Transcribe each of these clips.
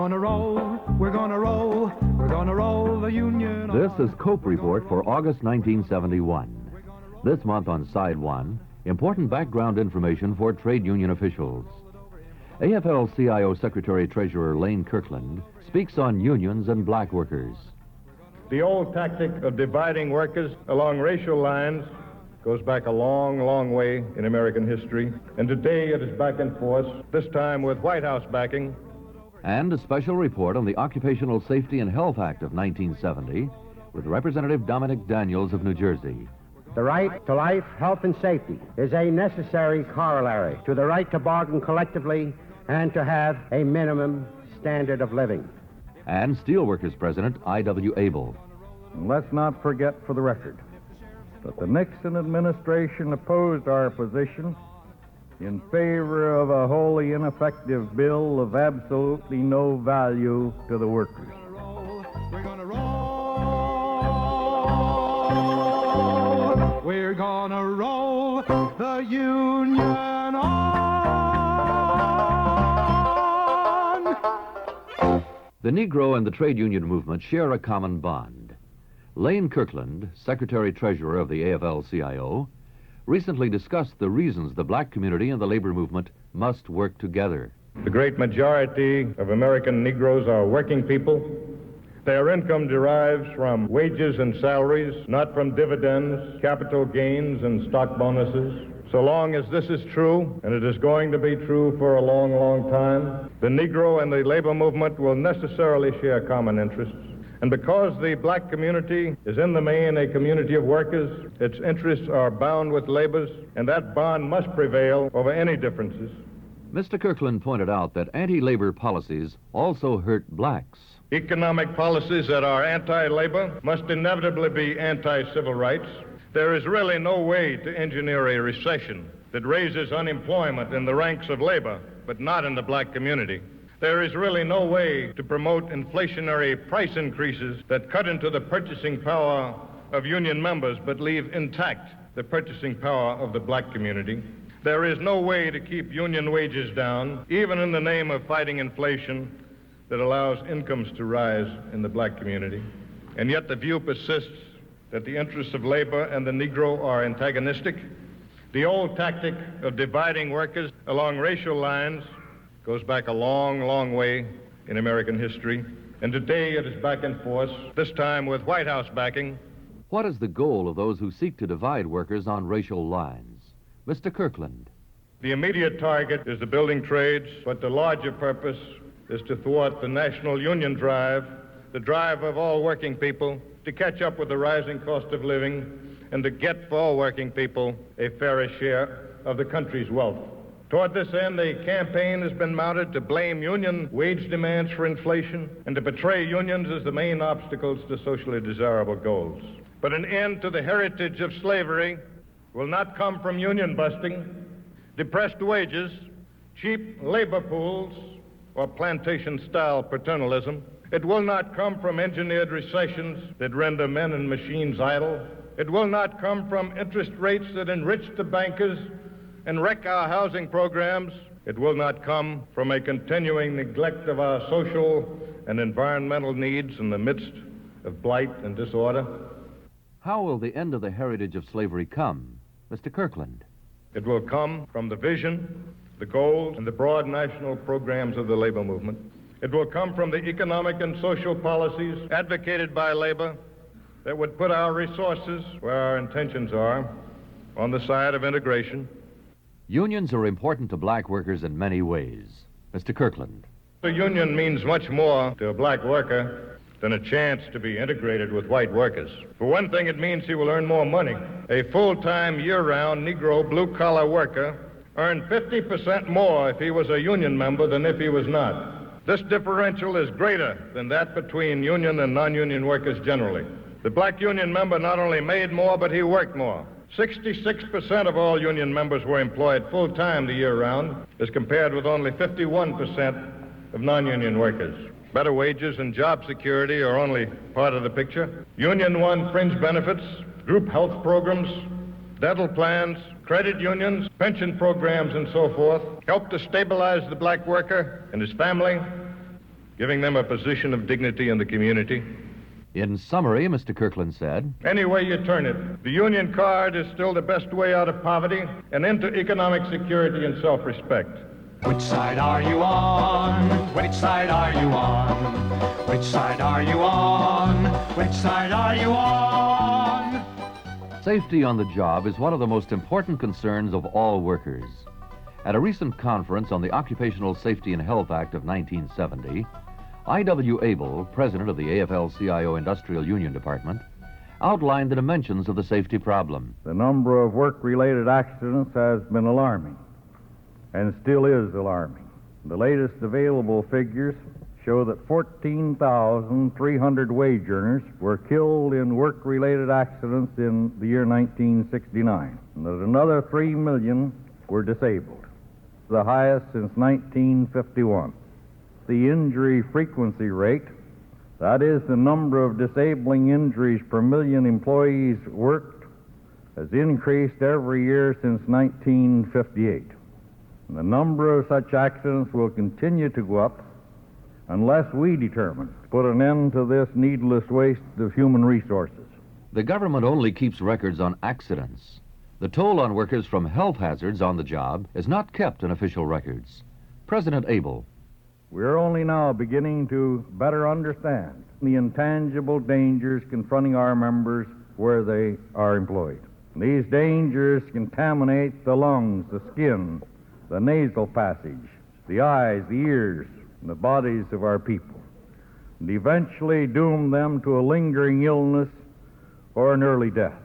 gonna roll, we're gonna roll, we're gonna roll the Union. This is COPE Report for August 1971. This month on Side 1, important background information for trade union officials. AFL-CIO Secretary-Treasurer Lane Kirkland speaks on unions and black workers. The old tactic of dividing workers along racial lines goes back a long, long way in American history, and today it is back in force, this time with White House backing. And a special report on the Occupational Safety and Health Act of 1970 with Representative Dominic Daniels of New Jersey. The right to life, health, and safety is a necessary corollary to the right to bargain collectively and to have a minimum standard of living. And Steelworkers President I.W. Abel. And let's not forget for the record that the Nixon administration opposed our position in favor of a wholly ineffective bill of absolutely no value to the workers. We're gonna roll, we're gonna roll the Union on. The Negro and the trade union movement share a common bond. Lane Kirkland, Secretary-Treasurer of the AFL-CIO, recently discussed the reasons the black community and the labor movement must work together. The great majority of American Negroes are working people. Their income derives from wages and salaries, not from dividends, capital gains, and stock bonuses. So long as this is true, and it is going to be true for a long, long time, the Negro and the labor movement will necessarily share common interests. And because the black community is in the main a community of workers, its interests are bound with labor's, and that bond must prevail over any differences. Mr. Kirkland pointed out that anti-labor policies also hurt blacks. Economic policies that are anti-labor must inevitably be anti-civil rights. There is really no way to engineer a recession that raises unemployment in the ranks of labor, but not in the black community. There is really no way to promote inflationary price increases that cut into the purchasing power of union members but leave intact the purchasing power of the black community. There is no way to keep union wages down, even in the name of fighting inflation, that allows incomes to rise in the black community. And yet the view persists that the interests of labor and the Negro are antagonistic. The old tactic of dividing workers along racial lines goes back a long, long way in American history, and today it is back in force, this time with White House backing. What is the goal of those who seek to divide workers on racial lines? Mr. Kirkland. The immediate target is the building trades, but the larger purpose is to thwart the national union drive, the drive of all working people to catch up with the rising cost of living and to get for all working people a fairer share of the country's wealth. Toward this end, a campaign has been mounted to blame union wage demands for inflation and to portray unions as the main obstacles to socially desirable goals. But an end to the heritage of slavery will not come from union busting, depressed wages, cheap labor pools, or plantation-style paternalism. It will not come from engineered recessions that render men and machines idle. It will not come from interest rates that enrich the bankers and wreck our housing programs. It will not come from a continuing neglect of our social and environmental needs in the midst of blight and disorder. How will the end of the heritage of slavery come, Mr. Kirkland? It will come from the vision, the goals, and the broad national programs of the labor movement. It will come from the economic and social policies advocated by labor that would put our resources where our intentions are, on the side of integration. Unions are important to black workers in many ways. Mr. Kirkland. A union means much more to a black worker than a chance to be integrated with white workers. For one thing, it means he will earn more money. A full-time, year-round Negro blue-collar worker earned 50% more if he was a union member than if he was not. This differential is greater than that between union and non-union workers generally. The black union member not only made more, but he worked more. 66% of all union members were employed full-time the year-round, as compared with only 51% of non-union workers. Better wages and job security are only part of the picture. Union won fringe benefits, group health programs, dental plans, credit unions, pension programs, and so forth, helped to stabilize the black worker and his family, giving them a position of dignity in the community. In summary, Mr. Kirkland said, Any way you turn it, the union card is still the best way out of poverty and into economic security and self-respect. Which side are you on? Which side are you on? Which side are you on? Which side are you on? safety on the job is one of the most important concerns of all workers. At a recent conference on the Occupational Safety and Health Act of 1970, I.W. Abel, president of the AFL-CIO Industrial Union Department, outlined the dimensions of the safety problem. The number of work-related accidents has been alarming, and still is alarming. The latest available figures show that 14,300 wage earners were killed in work-related accidents in the year 1969, and that another 3 million were disabled, the highest since 1951. The injury frequency rate, that is the number of disabling injuries per million employees worked, has increased every year since 1958. And the number of such accidents will continue to go up unless we determine to put an end to this needless waste of human resources. The government only keeps records on accidents. The toll on workers from health hazards on the job is not kept in official records. President Abel. We're only now beginning to better understand the intangible dangers confronting our members where they are employed. These dangers contaminate the lungs, the skin, the nasal passage, the eyes, the ears, and the bodies of our people, and eventually doom them to a lingering illness or an early death.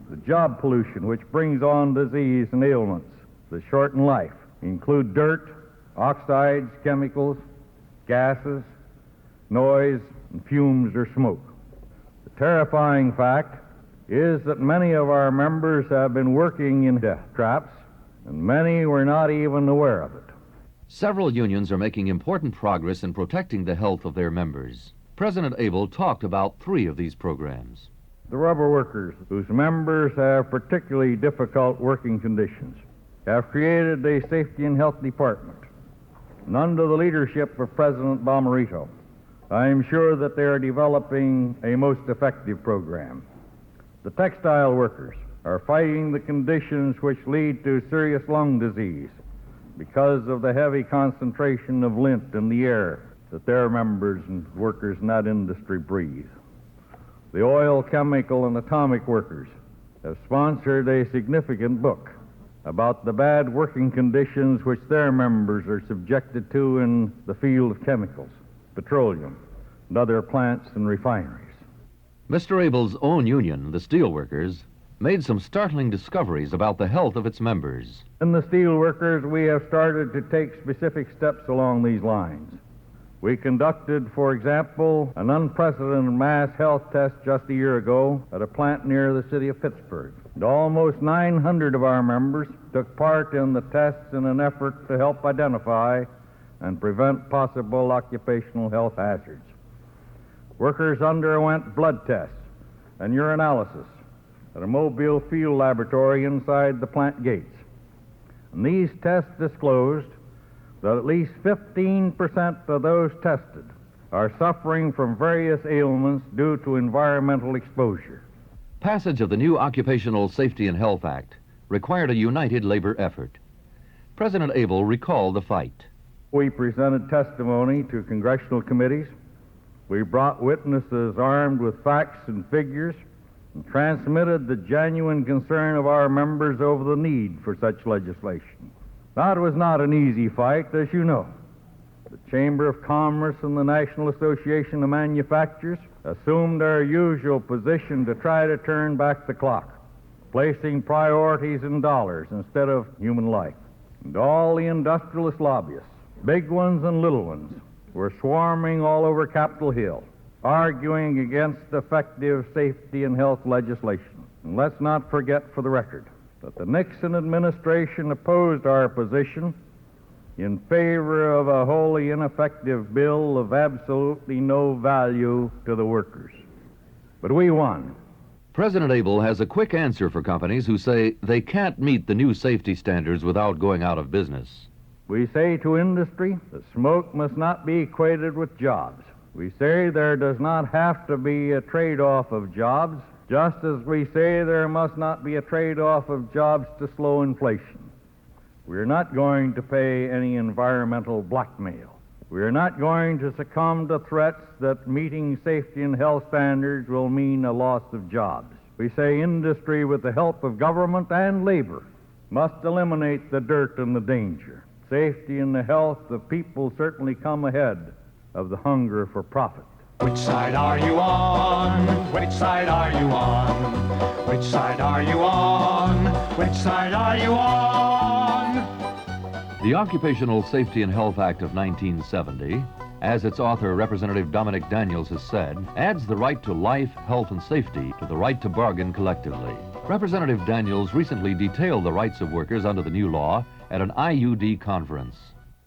The job pollution, which brings on disease and ailments that shorten life, include dirt, oxides, chemicals, gases, noise, and fumes or smoke. The terrifying fact is that many of our members have been working in death traps, and many were not even aware of it. Several unions are making important progress in protecting the health of their members. President Abel talked about 3 of these programs. The rubber workers, whose members have particularly difficult working conditions, have created a safety and health department. And under the leadership of President Bomarito, I am sure that they are developing a most effective program. The textile workers are fighting the conditions which lead to serious lung disease because of the heavy concentration of lint in the air that their members and workers in that industry breathe. The oil, chemical, and atomic workers have sponsored a significant book about the bad working conditions which their members are subjected to in the field of chemicals, petroleum, and other plants and refineries. Mr. Abel's own union, the Steelworkers, made some startling discoveries about the health of its members. In the Steelworkers, we have started to take specific steps along these lines. We conducted, for example, an unprecedented mass health test just a year ago at a plant near the city of Pittsburgh. And almost 900 of our members took part in the tests in an effort to help identify and prevent possible occupational health hazards. Workers underwent blood tests and urinalysis at a Mobile field laboratory inside the plant gates. And these tests disclosed that at least 15% of those tested are suffering from various ailments due to environmental exposure. Passage of the new Occupational Safety and Health Act required a united labor effort. President Abel recalled the fight. We presented testimony to congressional committees. We brought witnesses armed with facts and figures and transmitted the genuine concern of our members over the need for such legislation. That was not an easy fight, as you know. The Chamber of Commerce and the National Association of Manufacturers assumed our usual position to try to turn back the clock, placing priorities in dollars instead of human life. And all the industrialist lobbyists, big ones and little ones, were swarming all over Capitol Hill, arguing against effective safety and health legislation. And let's not forget, for the record, that the Nixon administration opposed our position in favor of a wholly ineffective bill of absolutely no value to the workers. But we won. President Abel has a quick answer for companies who say they can't meet the new safety standards without going out of business. We say to industry that smoke must not be equated with jobs. We say there does not have to be a trade-off of jobs, just as we say there must not be a trade-off of jobs to slow inflation. We're not going to pay any environmental blackmail. We're not going to succumb to threats that meeting safety and health standards will mean a loss of jobs. We say industry, with the help of government and labor, must eliminate the dirt and the danger. Safety and the health of people certainly come ahead of the hunger for profit. Which side are you on? Which side are you on? Which side are you on? Which side are you on? The Occupational Safety and Health Act of 1970, as its author, Representative Dominic Daniels, has said, adds the right to life, health, and safety to the right to bargain collectively. Representative Daniels recently detailed the rights of workers under the new law at an IUD conference.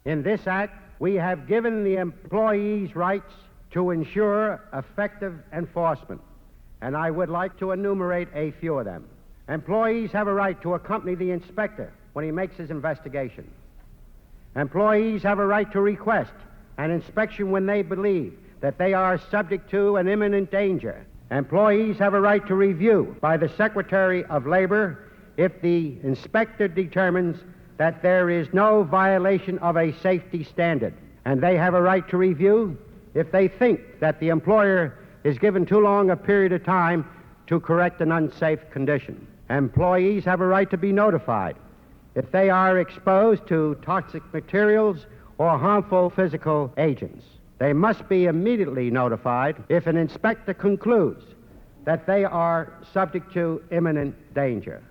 In this act, we have given the employees rights to ensure effective enforcement, and I would like to enumerate a few of them. Employees have a right to accompany the inspector when he makes his investigation. Employees have a right to request an inspection when they believe that they are subject to an imminent danger. Employees have a right to review by the Secretary of Labor if the inspector determines that there is no violation of a safety standard. And they have a right to review if they think that the employer is given too long a period of time to correct an unsafe condition. Employees have a right to be notified if they are exposed to toxic materials or harmful physical agents. They must be immediately notified if an inspector concludes that they are subject to imminent danger.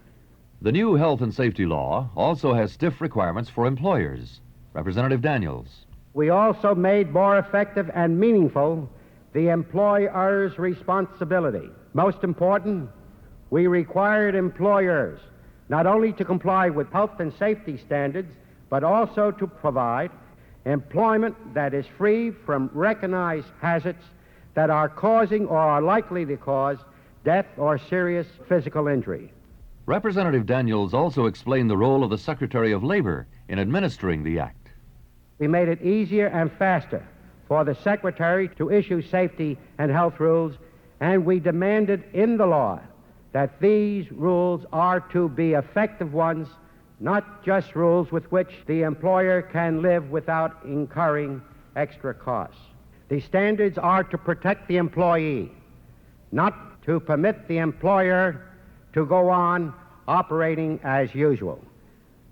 The new health and safety law also has stiff requirements for employers. Representative Daniels. We also made more effective and meaningful the employer's responsibility. Most important, we required employers not only to comply with health and safety standards, but also to provide employment that is free from recognized hazards that are causing or are likely to cause death or serious physical injury. Representative Daniels also explained the role of the Secretary of Labor in administering the act. We made it easier and faster for the Secretary to issue safety and health rules, and we demanded in the law that these rules are to be effective ones, not just rules with which the employer can live without incurring extra costs. The standards are to protect the employee, not to permit the employer to go on operating as usual.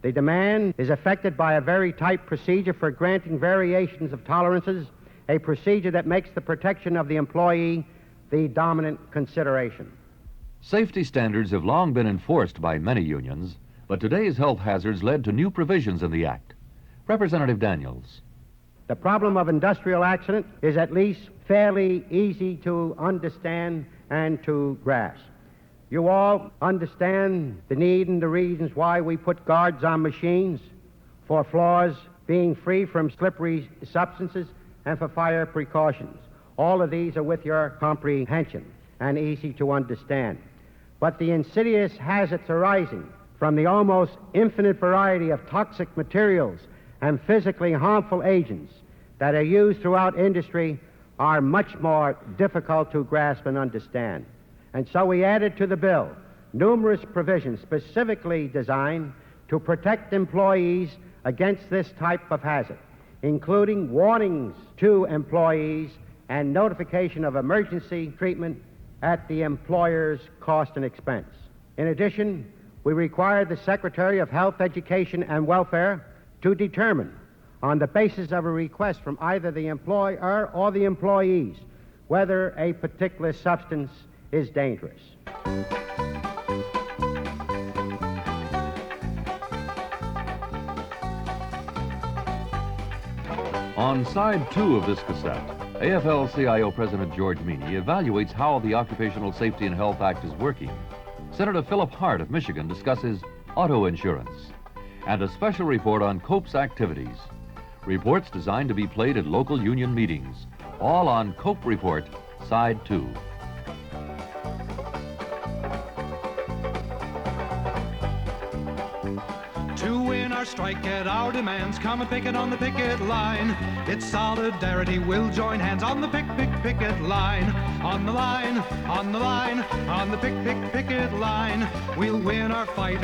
The demand is affected by a very tight procedure for granting variations of tolerances, a procedure that makes the protection of the employee the dominant consideration. Safety standards have long been enforced by many unions, but today's health hazards led to new provisions in the act. Representative Daniels. The problem of industrial accident is at least fairly easy to understand and to grasp. You all understand the need and the reasons why we put guards on machines, for floors being free from slippery substances, and for fire precautions. All of these are with your comprehension and easy to understand. But the insidious hazards arising from the almost infinite variety of toxic materials and physically harmful agents that are used throughout industry are much more difficult to grasp and understand. And so we added to the bill numerous provisions specifically designed to protect employees against this type of hazard, including warnings to employees and notification of emergency treatment at the employer's cost and expense. In addition, we required the Secretary of Health, Education, and Welfare to determine, on the basis of a request from either the employer or the employees, whether a particular substance is dangerous. On side 2 of this cassette, AFL-CIO President George Meany evaluates how the Occupational Safety and Health Act is working. Senator Philip Hart of Michigan discusses auto insurance and a special report on COPE's activities. Reports designed to be played at local union meetings, all on COPE Report, side 2. To win our our strike, get our demands, come and picket on the picket line. It's solidarity, we'll join hands on the picket line. On the line, on the line, on the picket line. We'll win our fight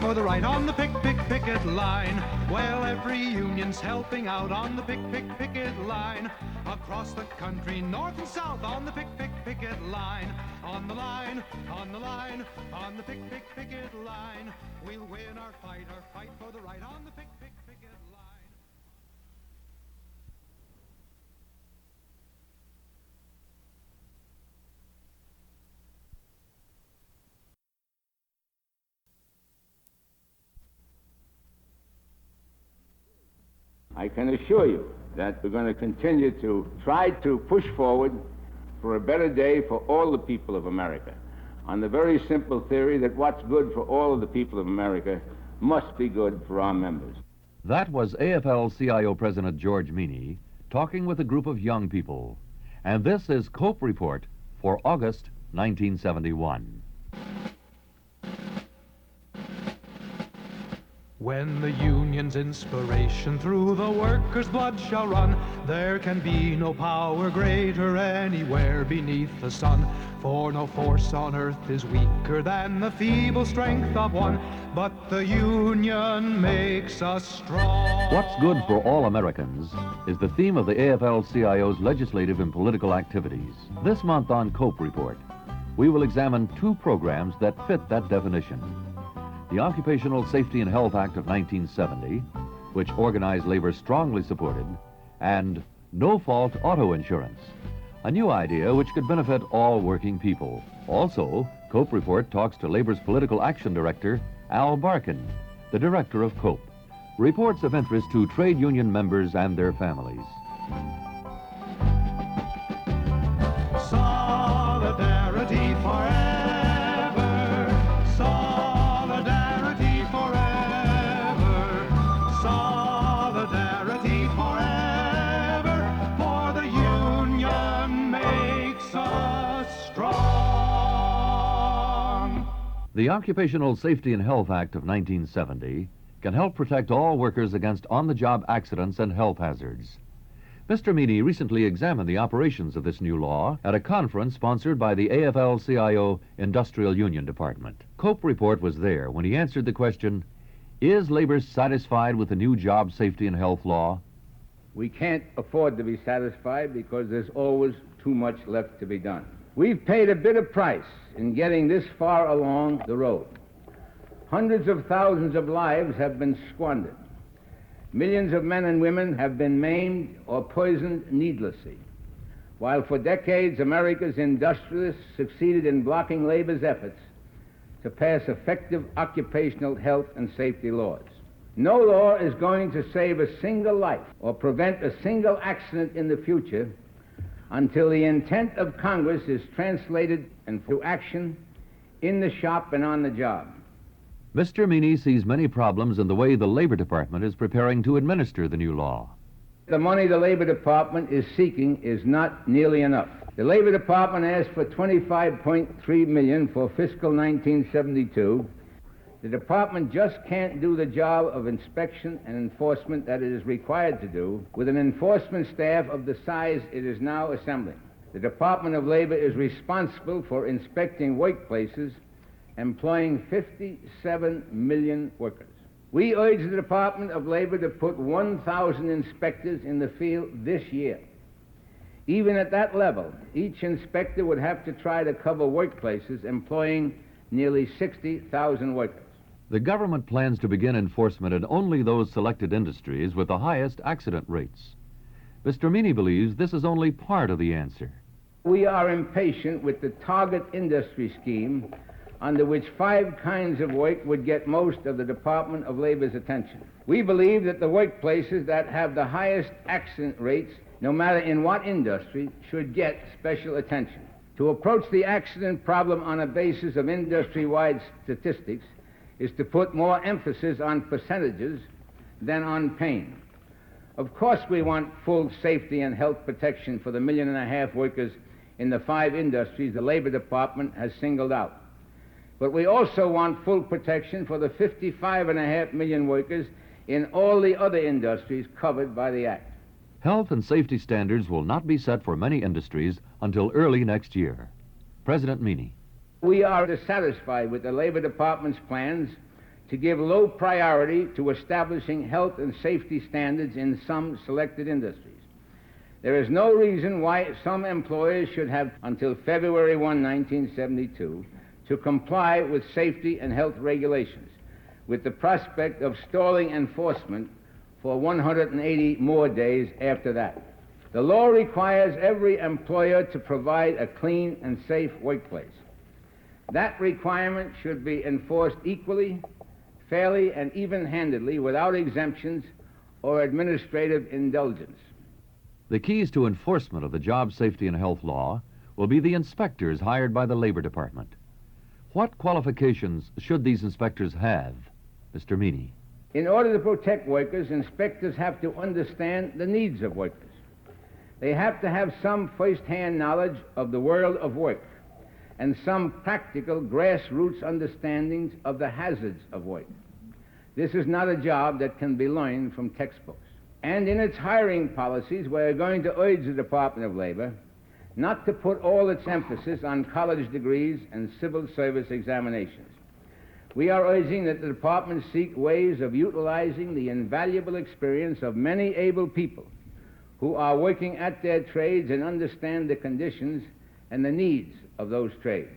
for the right on the picket line. Well, every union's helping out on the picket line. Across the country, north and south, on the picket line. On the line, on the line, on the picket line. We'll win our fight for the right on the picket line. I can assure you that we're going to continue to try to push forward for a better day for all the people of America, on the very simple theory that what's good for all of the people of America must be good for our members. That was AFL-CIO President George Meany talking with a group of young people. And this is COPE Report for August 1971. When the union's inspiration through the workers' blood shall run, there can be no power greater anywhere beneath the sun. For no force on earth is weaker than the feeble strength of one, but the union makes us strong. What's good for all Americans is the theme of the AFL-CIO's legislative and political activities. This month on COPE Report, we will examine two programs that fit that definition. The Occupational Safety and Health Act of 1970, which organized labor strongly supported, and no-fault auto insurance, a new idea which could benefit all working people. Also, COPE Report talks to Labor's Political Action Director, Al Barkin, the director of COPE. Reports of interest to trade union members and their families. Solidarity forever. Solidarity forever. Solidarity forever. For the union makes us strong. The Occupational Safety and Health Act of 1970 can help protect all workers against on-the-job accidents and health hazards. Mr. Meany recently examined the operations of this new law at a conference sponsored by the AFL-CIO Industrial Union Department. COPE Report was there when he answered the question, is labor satisfied with the new job safety and health law? We can't afford to be satisfied because there's always too much left to be done. We've paid a bitter price in getting this far along the road. Hundreds of thousands of lives have been squandered. Millions of men and women have been maimed or poisoned needlessly, while for decades America's industrialists succeeded in blocking labor's efforts to pass effective occupational health and safety laws. No law is going to save a single life or prevent a single accident in the future until the intent of Congress is translated into action in the shop and on the job. Mr. Meany sees many problems in the way the Labor Department is preparing to administer the new law. The money the Labor Department is seeking is not nearly enough. The Labor Department asked for $25.3 million for fiscal 1972. The department just can't do the job of inspection and enforcement that it is required to do with an enforcement staff of the size it is now assembling. The Department of Labor is responsible for inspecting workplaces employing 57 million workers. We urge the Department of Labor to put 1,000 inspectors in the field this year. Even at that level, each inspector would have to try to cover workplaces employing nearly 60,000 workers. The government plans to begin enforcement in only those selected industries with the highest accident rates. Mr. Meany believes this is only part of the answer. We are impatient with the target industry scheme under which 5 kinds of work would get most of the Department of Labor's attention. We believe that the workplaces that have the highest accident rates, no matter in what industry, should get special attention. To approach the accident problem on a basis of industry-wide statistics is to put more emphasis on percentages than on pain. Of course we want full safety and health protection for the 1.5 million workers in the 5 industries the Labor Department has singled out. But we also want full protection for the 55.5 million workers in all the other industries covered by the Act. Health and safety standards will not be set for many industries until early next year. President Meany. We are dissatisfied with the Labor Department's plans to give low priority to establishing health and safety standards in some selected industries. There is no reason why some employers should have until February 1, 1972, to comply with safety and health regulations, with the prospect of stalling enforcement for 180 more days after that. The law requires every employer to provide a clean and safe workplace. That requirement should be enforced equally, fairly, and even-handedly without exemptions or administrative indulgence. The keys to enforcement of the job safety and health law will be the inspectors hired by the Labor Department. What qualifications should these inspectors have, Mr. Meany? In order to protect workers, inspectors have to understand the needs of workers. They have to have some first-hand knowledge of the world of work and some practical grassroots understandings of the hazards of work. This is not a job that can be learned from textbooks. And in its hiring policies, we're going to urge the Department of Labor not to put all its emphasis on college degrees and civil service examinations. We are urging that the department seek ways of utilizing the invaluable experience of many able people who are working at their trades and understand the conditions and the needs of those trades.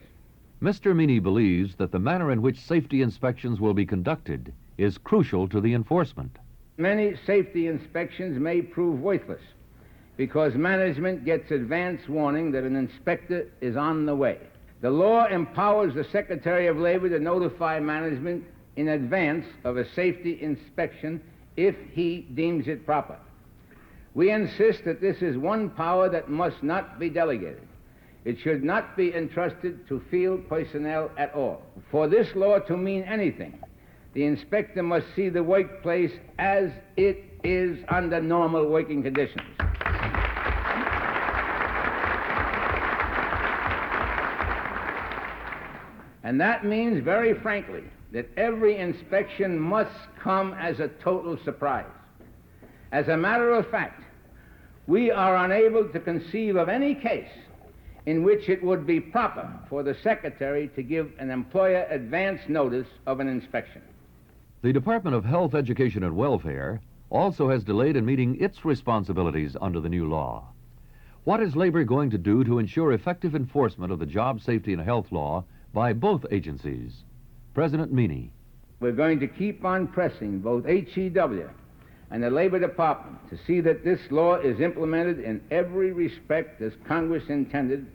Mr. Meany believes that the manner in which safety inspections will be conducted is crucial to the enforcement. Many safety inspections may prove worthless because management gets advance warning that an inspector is on the way. The law empowers the Secretary of Labor to notify management in advance of a safety inspection if he deems it proper. We insist that this is one power that must not be delegated. It should not be entrusted to field personnel at all. For this law to mean anything, the inspector must see the workplace as it is under normal working conditions. And that means, very frankly, that every inspection must come as a total surprise. As a matter of fact, we are unable to conceive of any case in which it would be proper for the Secretary to give an employer advance notice of an inspection. The Department of Health, Education, and Welfare also has delayed in meeting its responsibilities under the new law. What is Labor going to do to ensure effective enforcement of the job safety and health law by both agencies? President Meany. We're going to keep on pressing both HEW and the Labor Department to see that this law is implemented in every respect as Congress intended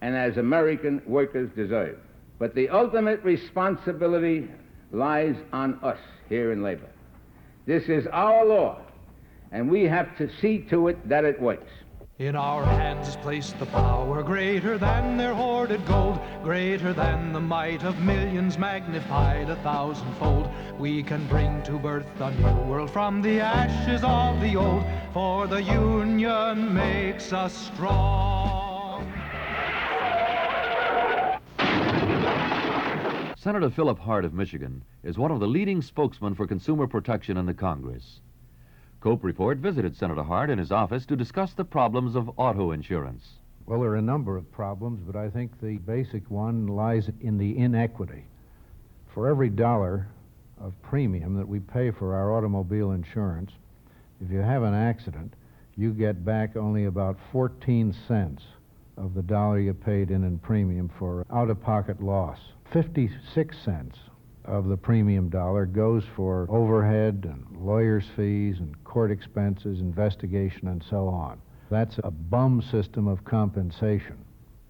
and as American workers deserve. But the ultimate responsibility lies on us here in Labor. This is our law, and we have to see to it that it works. In our hands is placed the power greater than their hoarded gold, greater than the might of millions magnified 1,000-fold. We can bring to birth a new world from the ashes of the old, for the Union makes us strong. Senator Philip Hart of Michigan is one of the leading spokesmen for consumer protection in the Congress. Cope Report visited Senator Hart in his office to discuss the problems of auto insurance. Well, there are a number of problems, but I think the basic one lies in the inequity. For every dollar of premium that we pay for our automobile insurance, if you have an accident, you get back only about 14 cents of the dollar you paid in premium for out-of-pocket loss. 56 cents of the premium dollar goes for overhead and lawyers' fees and court expenses, investigation, and so on. That's a bum system of compensation.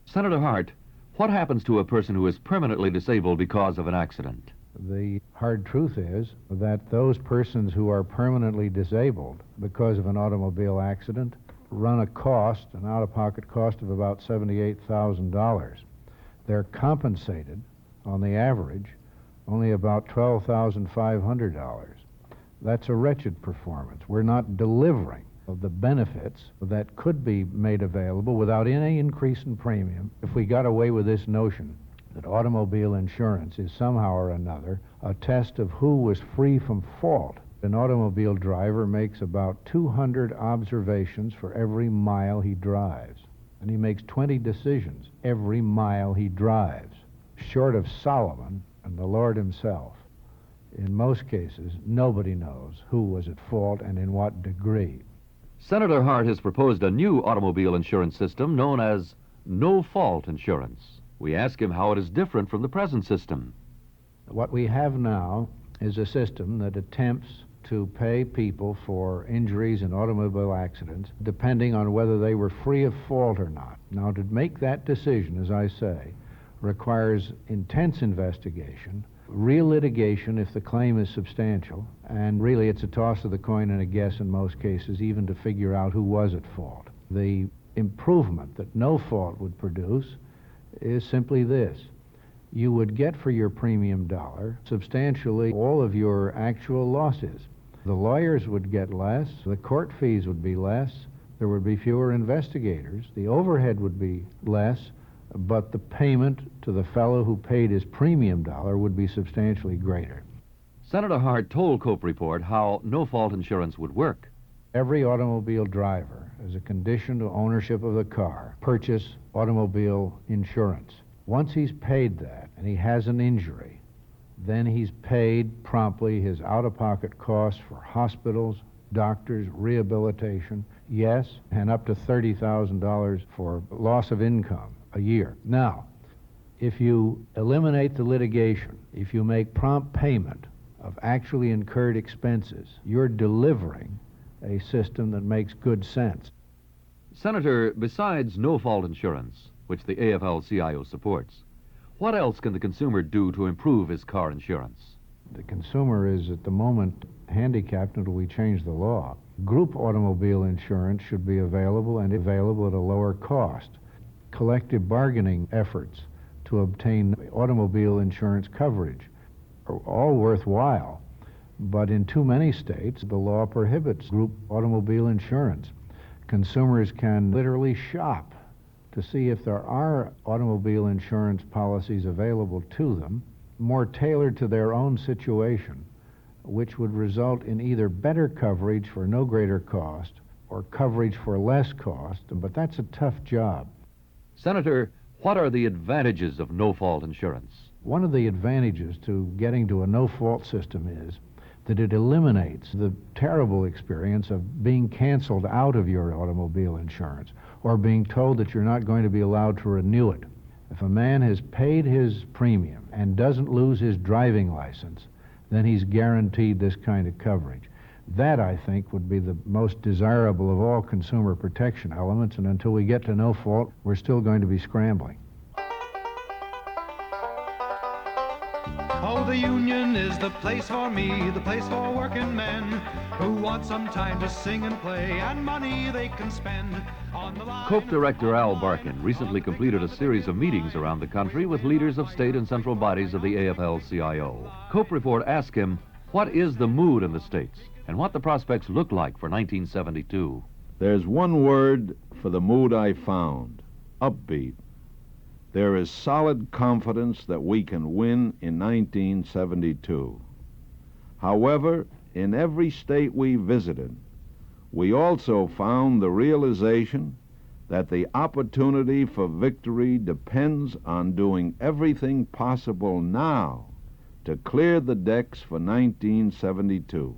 Senator Hart, what happens to a person who is permanently disabled because of an accident? The hard truth is that those persons who are permanently disabled because of an automobile accident run a cost, an out-of-pocket cost of about $78,000. They're compensated, on the average, only about $12,500. That's a wretched performance. We're not delivering of the benefits that could be made available without any increase in premium if we got away with this notion that automobile insurance is somehow or another a test of who was free from fault An automobile driver makes about 200 observations for every mile he drives, and he makes 20 decisions every mile he drives. Short of Solomon and the Lord himself, in most cases, nobody knows who was at fault and in what degree. Senator Hart has proposed a new automobile insurance system known as no-fault insurance. We ask him how it is different from the present system. What we have now is a system that attempts to pay people for injuries in automobile accidents depending on whether they were free of fault or not. Now, to make that decision, as I say, requires intense investigation, real litigation if the claim is substantial, and really it's a toss of the coin and a guess in most cases, even to figure out who was at fault. The improvement that no fault would produce is simply this. You would get for your premium dollar substantially all of your actual losses. The lawyers would get less, the court fees would be less, there would be fewer investigators, the overhead would be less, but the payment to the fellow who paid his premium dollar would be substantially greater. Senator Hart told Cope Report how no-fault insurance would work. Every automobile driver, as a condition to ownership of the car, purchase automobile insurance. Once he's paid that and he has an injury, then he's paid promptly his out-of-pocket costs for hospitals, doctors, rehabilitation, yes, and up to $30,000 for loss of income a year. Now, if you eliminate the litigation, if you make prompt payment of actually incurred expenses, you're delivering a system that makes good sense. Senator, besides no-fault insurance, which the AFL-CIO supports, what else can the consumer do to improve his car insurance? The consumer is at the moment handicapped until we change the law. Group automobile insurance should be available and available at a lower cost. Collective bargaining efforts to obtain automobile insurance coverage are all worthwhile, but in too many states, the law prohibits group automobile insurance. Consumers can literally shop to see if there are automobile insurance policies available to them, more tailored to their own situation, which would result in either better coverage for no greater cost or coverage for less cost, but that's a tough job. Senator, what are the advantages of no-fault insurance? One of the advantages to getting to a no-fault system is that it eliminates the terrible experience of being canceled out of your automobile insurance or being told that you're not going to be allowed to renew it. If a man has paid his premium and doesn't lose his driving license, then he's guaranteed this kind of coverage. That, I think, would be the most desirable of all consumer protection elements, and until we get to no fault, we're still going to be scrambling. Oh, the union is the place for me, the place for working men who want some time to sing and play and money they can spend on the line. Cope Director Al Barkin recently completed a series of meetings around the country with leaders of state and central bodies of the AFL-CIO. Cope Report asked him, what is the mood in the states and what the prospects look like for 1972? There's one word for the mood I found: upbeat. There is solid confidence that we can win in 1972. However, in every state we visited, we also found the realization that the opportunity for victory depends on doing everything possible now to clear the decks for 1972.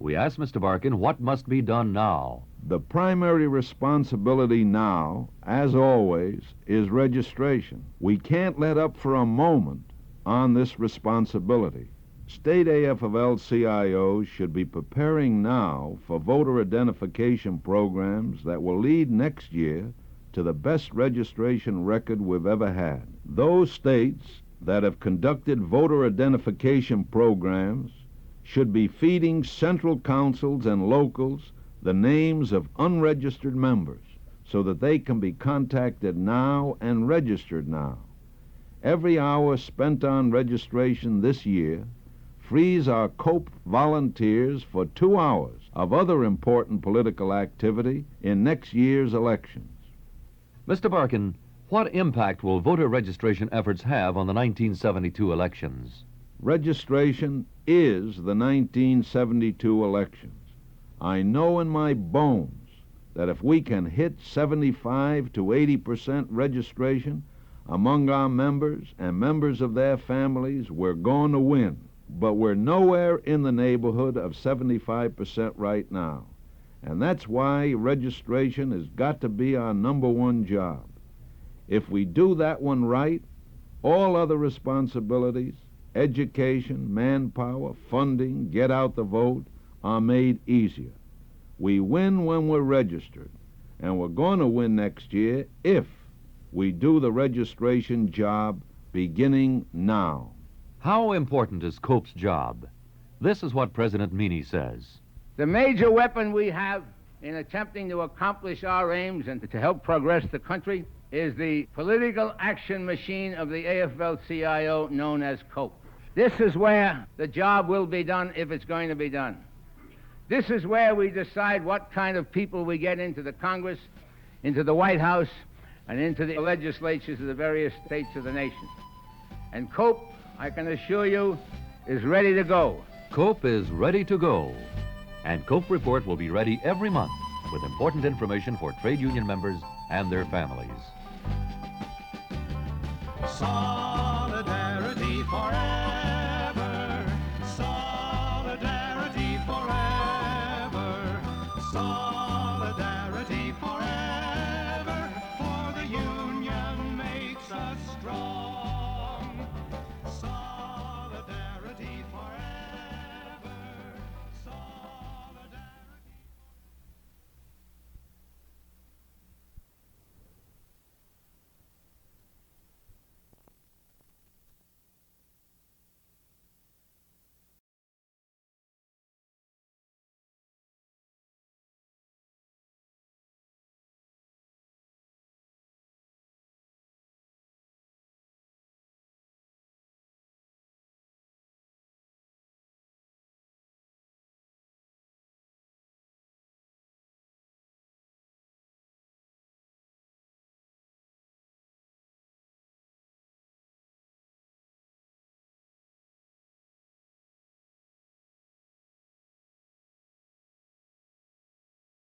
We asked Mr. Barkin what must be done now. The primary responsibility now, as always, is registration. We can't let up for a moment on this responsibility. State AFL-CIOs should be preparing now for voter identification programs that will lead next year to the best registration record we've ever had. Those states that have conducted voter identification programs should be feeding central councils and locals the names of unregistered members so that they can be contacted now and registered now. Every hour spent on registration this year frees our COPE volunteers for 2 hours of other important political activity in next year's elections. Mr. Barkin, what impact will voter registration efforts have on the 1972 elections? Registration is the 1972 elections. I know in my bones that if we can hit 75 to 80% registration among our members and members of their families, we're going to win. But we're nowhere in the neighborhood of 75% right now. And that's why registration has got to be our number one job. If we do that one right, all other responsibilities, education, manpower, funding, get out the vote, are made easier. We win when we're registered, and we're going to win next year if we do the registration job beginning now. How important is COPE's job? This is what President Meany says. The major weapon we have in attempting to accomplish our aims and to help progress the country is the political action machine of the AFL-CIO known as COPE. This is where the job will be done if it's going to be done. This is where we decide what kind of people we get into the Congress, into the White House, and into the legislatures of the various states of the nation. And COPE, I can assure you, is ready to go. COPE is ready to go. And COPE Report will be ready every month with important information for trade union members and their families.